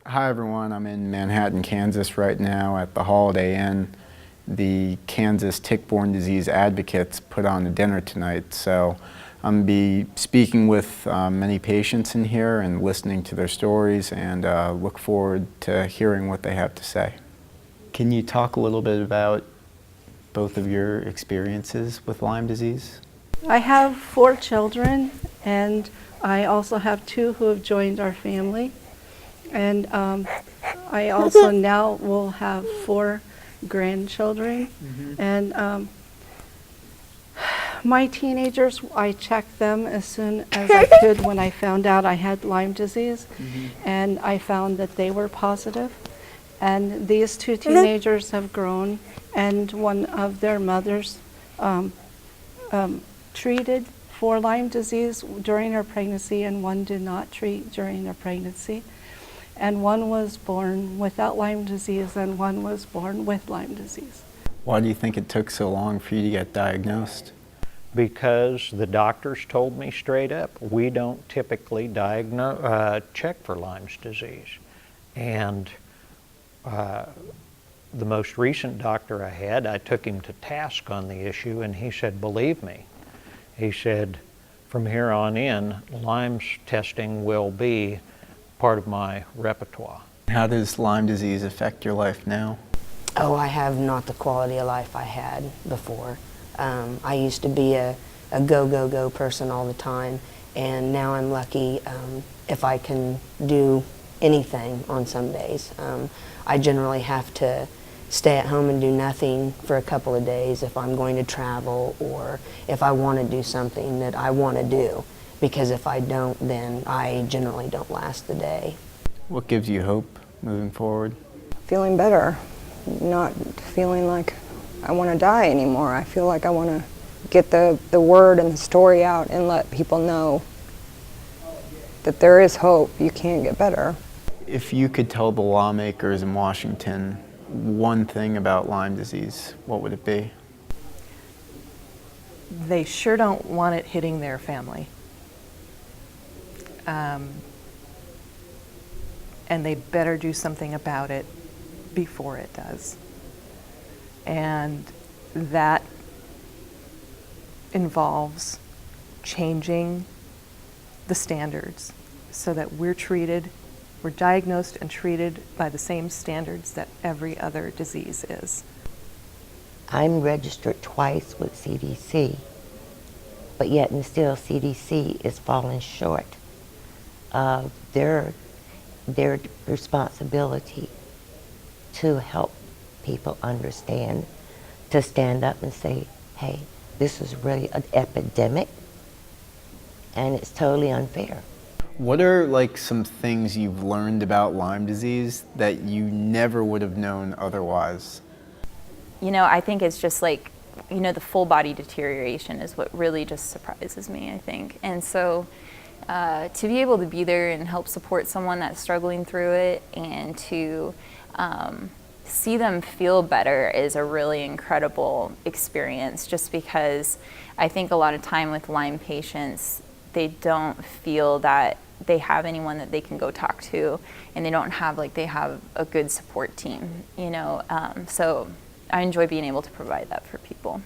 Hi everyone, I'm in Manhattan, Kansas right now at the Holiday Inn. The Kansas Tick-Borne Disease Advocates put on a dinner tonight, so I'm going to be speaking with many patients in here and listening to their stories, and look forward to hearing what they have to say. Can you talk a little bit about both of your experiences with Lyme disease? I have 4 children, and I also have 2 who have joined our family. And I also now will have 4 grandchildren. And my teenagers, I checked them as soon as I could when I found out I had Lyme disease. And I found that they were positive. And these 2 teenagers have grown, and one of their mothers treated for Lyme disease during her pregnancy, and one did not treat during her pregnancy. And one was born without Lyme disease, and one was born with Lyme disease. Why do you think it took so long for you to get diagnosed? Because the doctors told me straight up, we don't typically check for Lyme's disease. And the most recent doctor I had, I took him to task on the issue, and he said, believe me, he said, from here on in, Lyme's testing will be part of my repertoire. How does Lyme disease affect your life now? Oh, I have not the quality of life I had before. I used to be a go, go, go person all the time, and now I'm lucky if I can do anything on some days. I generally have to stay at home and do nothing for a couple of days if I'm going to travel, or if I want to do something that I want to do. Because if I don't, then I generally don't last the day. What gives you hope moving forward? Feeling better, not feeling like I want to die anymore. I feel like I want to get the word and the story out and let people know that there is hope. You can get better. If you could tell the lawmakers in Washington one thing about Lyme disease, what would it be? They sure don't want it hitting their family. And they better do something about it before it does. And that involves changing the standards so that we're diagnosed and treated by the same standards that every other disease is. I'm registered twice with CDC, but yet and still CDC is falling short of their responsibility to help people understand, to stand up and say, hey, this is really an epidemic and it's totally unfair. What are some things you've learned about Lyme disease that you never would have known otherwise? You know, I think it's just the full body deterioration is what really just surprises me, I think. And so to be able to be there and help support someone that's struggling through it, and to see them feel better is a really incredible experience, just because I think a lot of time with Lyme patients, they don't feel that they have anyone that they can go talk to, and they don't have they have a good support team, so I enjoy being able to provide that for people.